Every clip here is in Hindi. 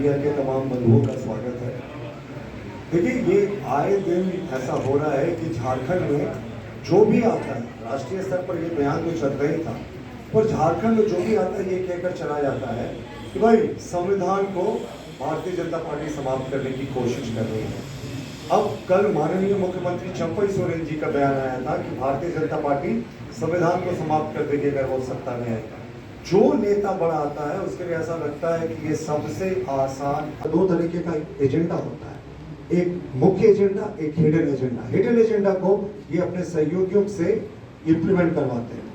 मीडिया के तमाम बंधुओं का स्वागत है। देखिए, ये आए दिन ऐसा हो रहा है कि झारखंड में जो भी आता है, राष्ट्रीय स्तर पर ये बयान तो चल रहा ही था, पर झारखंड में जो भी आता है ये कहकर चला जाता है कि भाई संविधान को भारतीय जनता पार्टी समाप्त करने की कोशिश कर रही है। अब कल माननीय मुख्यमंत्री चंपई सोरेन जी का बयान आया था कि भारतीय जनता पार्टी संविधान को समाप्त कर देगी अगर वो सत्ता में आएगा। जो नेता बड़ा आता है उसके लिए ऐसा लगता है कि ये सबसे आसान। दो तरीके का एजेंडा होता है, एक मुख्य एजेंडा, एक हिडन एजेंडा। हिडन एजेंडा को ये अपने सहयोगियों से इंप्लीमेंट करवाते हैं।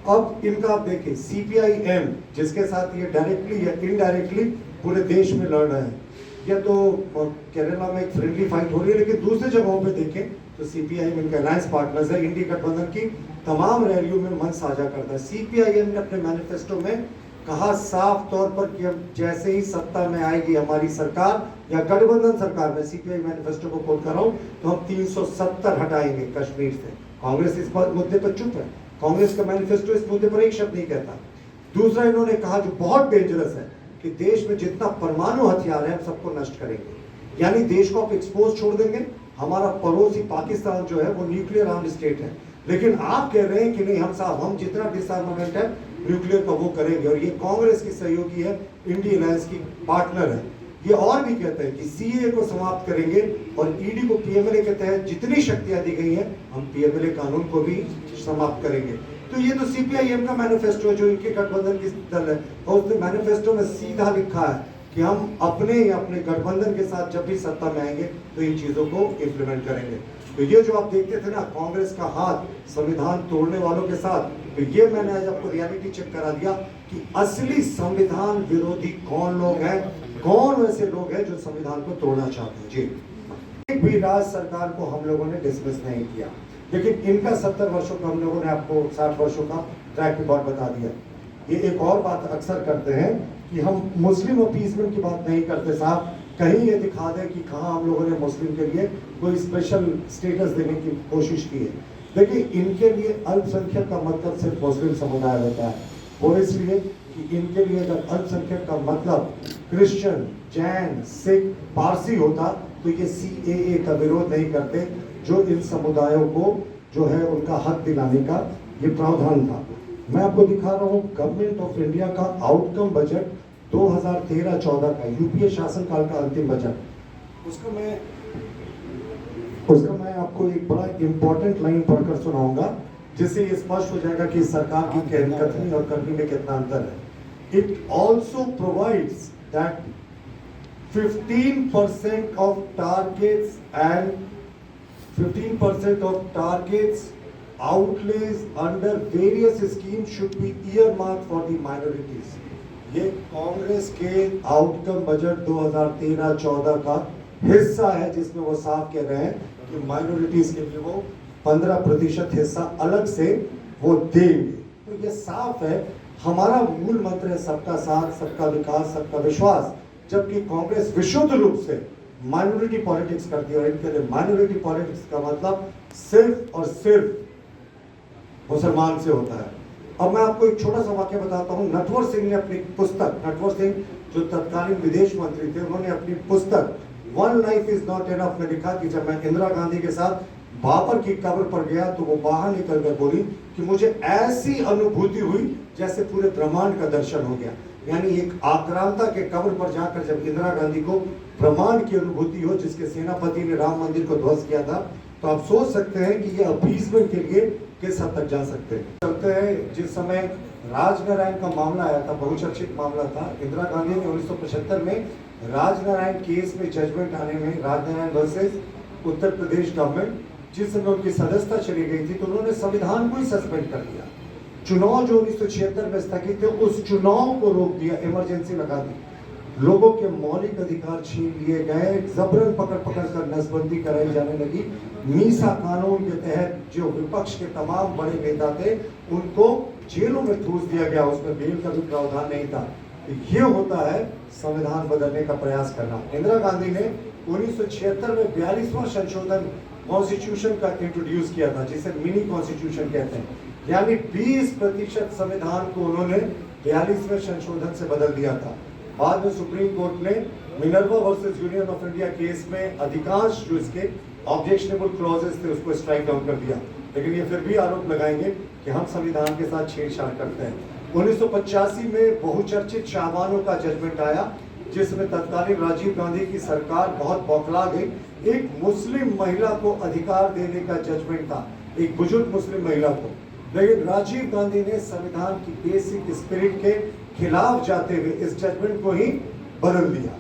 अब इनका आप देखिए, सीपीआई-एम जिसके साथ ये डायरेक्टली या इनडायरेक्टली पूरे देश में लड़ रहे हैं, या तो केरला में एक फ्रेंडली फाइट हो रही है, लेकिन दूसरी जगहों पे देखें तो सीपीआई-एम इनका अलायंस पार्टनर्स है, इंडी गठबंधन की तमाम रैलियों में मन साझा करता है। सीपीआई-एम ने अपने मैनिफेस्टो में कहा साफ तौर पर कि हम जैसे ही सत्ता में आएगी हमारी सरकार या गठबंधन सरकार में, सीपीआई मैनिफेस्टो को कोट कर रहा हूं, तो हम 370 हटाएंगे कश्मीर से। कांग्रेस इस मुद्दे पर चुप है, कांग्रेस का मैनिफेस्टो इस मुद्दे पर एक शब्द नहीं कहता। दूसरा इन्होंने कहा जो बहुत डेंजरस है कि देश में जितना परमाणु हथियार है हम सबको नष्ट करेंगे, यानी देश को आप एक्सपोज छोड़ देंगे। हमारा पड़ोसी पाकिस्तान जो है वो न्यूक्लियर आर्म्ड स्टेट है, लेकिन आप कह रहे हैं कि नहीं हम साहब हम जितना डिसआर्मामेंट है न्यूक्लियर का वो करेंगे। और ये कांग्रेस की सहयोगी है, इंडी अलायंस की पार्टनर है। ये और भी कहते हैं कि सीए को समाप्त करेंगे और ईडी को पीएमएलए के तहत जितनी शक्तियां दी गई हैं हम पीएमएलए कानून को भी समाप्त करेंगे। तो ये तो सीपीआई-एम का मैनिफेस्टो है जो इनके गठबंधन की दल है, और उसने मैनिफेस्टो में सीधा लिखा है कि हम अपने या अपने गठबंधन के साथ जब भी सत्ता में आएंगे तो इन चीजों को इंप्लीमेंट करेंगे। तो ये जो आप देखते थे ना कांग्रेस का हाथ संविधान तोड़ने वालों के साथ, तो ये मैंने आज आपको रियलिटी चेक करा दिया कि असली संविधान विरोधी कौन लोग हैं, कौन वैसे लोग हैं जो संविधान को तोड़ना चाहते हैं। जी, एक भी राज्य सरकार को हम लोगों ने डिसमिस नहीं किया, लेकिन इनका 70 वर्षों का हम लोगों ने आपको 60 वर्षों का ट्रैक रिकॉर्ड बता दिया। ये एक और बात अक्सर करते हैं कि हम मुस्लिम अपीसमेंट की बात नहीं करते साहब, कहीं ये दिखा दें कि कहाँ हम लोगों ने मुस्लिम के लिए कोई स्पेशल स्टेटस देने की कोशिश की है। देखिए, इनके लिए अल्पसंख्यक का मतलब सिर्फ मुस्लिम समुदाय होता है, वो इसलिए कि इनके लिए अगर अल्पसंख्यक का मतलब क्रिश्चियन, जैन, सिख, पारसी होता तो ये सीएए का विरोध नहीं करते, जो इन समुदायों को जो है उनका हक दिलाने का ये प्रावधान था। मैं आपको दिखा रहा हूँ गवर्नमेंट ऑफ इंडिया का आउटकम बजट 2013-14 का, यूपीए शासनकाल का अंतिम बजट। उसका मैं आपको एक बड़ा इंपॉर्टेंट लाइन पढ़कर सुनाऊंगा जिससे ये स्पष्ट हो जाएगा कि सरकार की कथनी और करनी में कितना अंतर है। It also provides that 15% of targets and 15% of targets outlays under various schemes should be earmarked for the minorities। ये कांग्रेस के आउटकम बजट 2013-14 का हिस्सा है जिसमें वो साफ कह रहे हैं कि माइनॉरिटीज के लिए वो 15% हिस्सा अलग से वो देंगे। तो ये साफ है, हमारा मूल मंत्र है सबका साथ, सबका विकास, सबका विश्वास, जबकि कांग्रेस विशुद्ध रूप से माइनॉरिटी पॉलिटिक्स करती है। और इनके लिए माइनॉरिटी पॉलिटिक्स का मतलब सिर्फ और सिर्फ मुसलमान से होता है। अब मैं आपको एक छोटा सा वाक्य बताता हूं। नटवर सिंह ने अपनी पुस्तक, नटवर सिंह जो तत्कालीन विदेश मंत्री थे, उन्होंने अपनी पुस्तक one life is not enough में लिखा कि जब मैं इंदिरा गांधी के साथ बाबर की कब्र पर गया तो वो बाहर निकलकर बोली कि मुझे ऐसी अनुभूति हुई जैसे पूरे ब्रह्मांड का दर्शन हो गया। यानी एक आक्रांता के कब्र पर जाकर जब इंदिरा गांधी को ब्रह्मांड की अनुभूति हो, जिसके सेनापति ने राम मंदिर को ध्वस्त किया था, तो आप सोच सकते हैं कि ये अपीसमेंट के लिए किस हद तक जा सकते हैं। चलते हैं, जिस समय राजनारायण का मामला आया था, बहुचर्चित मामला था, इंदिरा गांधी ने 1975 में राजनारायण केस में जजमेंट आने में, राजनारायण वर्सेस उत्तर प्रदेश गवर्नमेंट, जिस समय उनकी सदस्यता चली गई थी, तो उन्होंने संविधान को ही सस्पेंड कर दिया। चुनाव जो 1976 में स्थगित थे, उस चुनाव को रोक दिया, इमरजेंसी लगा दी, लोगों के मौलिक अधिकार छीन लिए गए, जबरन पकड़ कर नसबंदी कराई जाने लगी। मीसा कानून के तहत जो विपक्ष के तमाम बड़े नेता थे उनको जेलों में ठूस दिया गया, उसमें बेल का भी प्रावधान नहीं था। तो ये होता है संविधान बदलने का प्रयास करना। इंदिरा गांधी ने 1976 में 42वां संशोधन कॉन्स्टिट्यूशन का इंट्रोड्यूस किया था, जिसे मिनी कॉन्स्टिट्यूशन कहते हैं, यानी 20% संविधान को उन्होंने 42वें संशोधन से बदल दिया था। बाद में सुप्रीम कोर्ट ने Minerva versus union of India case में अधिकांश जो इसके ऑब्जेक्शनेबल क्लॉजेस थे उसको स्ट्राइक डाउन कर दिया। लेकिन ये फिर भी आरोप लगाएंगे कि हम संविधान के साथ छेड़छाड़ करते हैं। 1985 में बहुचर्चित शाहबानो का जजमेंट आया, जिसमें तत्कालीन राजीव गांधी की सरकार बहुत बौखला गई। एक मुस्लिम महिला को अधिकार देने का जजमेंट था, एक बुजुर्ग मुस्लिम महिला को, लेकिन राजीव गांधी ने संविधान की बेसिक स्पिरिट के खिलाफ जाते हुए इस जजमेंट को ही बदल दिया,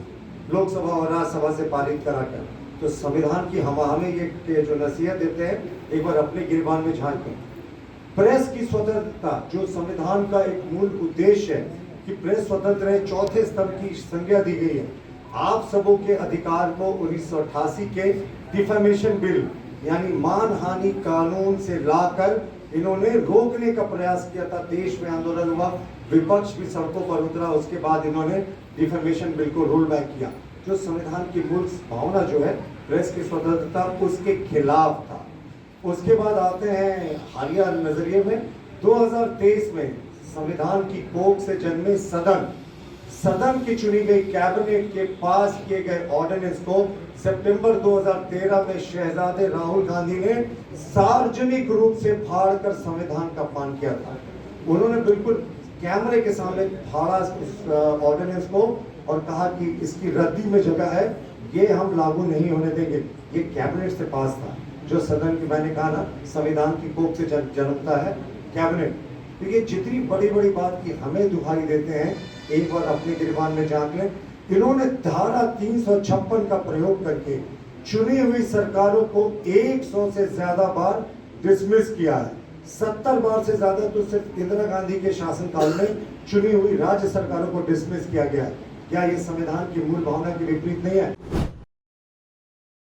लोकसभा और राज्यसभा से पारित कराकर। तो संविधान की हमें ये जो नसीहत देते हैं, एक बार अपने गिरबान में झांकें। प्रेस की स्वतंत्रता जो संविधान का एक मूल उद्देश्य है कि प्रेस स्वतंत्र है, चौथे स्तंभ की संज्ञा दी गई है। आप सबों के अधिकार को 1988 के डिफेमेशन बिल यानी मानहानि कानून से लाकर इन्होंने रोकने का प्रयास किया था। देश में आंदोलन हुआ, विपक्ष भी सड़कों पर उतरा, उसके बाद इन्होंने डिफेमेशन बिल को रोल बैक किया। जो संविधान की मूल भावना जो है प्रेस की स्वतंत्रता, उसके खिलाफ था। उसके बाद आते हैं हालिया नजरिए में 2023 में संविधान की कोख से जन्मे सदन की चुनी गई कैबिनेट के पास किए गए ऑर्डिनेंस को सितंबर 2013 में शहजादे राहुल गांधी ने सार्वजनिक रूप से फाड़कर संविधान का अपमान किया था। उन्होंने बिल्कुल कैमरे के सामने फाड़ा उस ऑर्डिनेंस को और कहा कि इसकी रद्दी में जगह है, ये हम लागू नहीं होने देंगे। ये कैबिनेट से पास था। जो सदन की, मैंने कहा ना, संविधान की कोख से जन्मता है कैबिनेट। तो ये जितनी बड़ी बड़ी बात की हमें दुहाई देते हैं, एक बार अपने गिरबान में झांक लें। इन्होंने धारा 356 का प्रयोग करके चुनी हुई सरकारों को 100 से ज्यादा बार डिसमिस किया है। 70 बार से ज्यादा तो सिर्फ इंदिरा गांधी के शासनकाल में चुनी हुई राज्य सरकारों को डिसमिस किया गया है। क्या ये संविधान की मूल भावना के विपरीत नहीं है?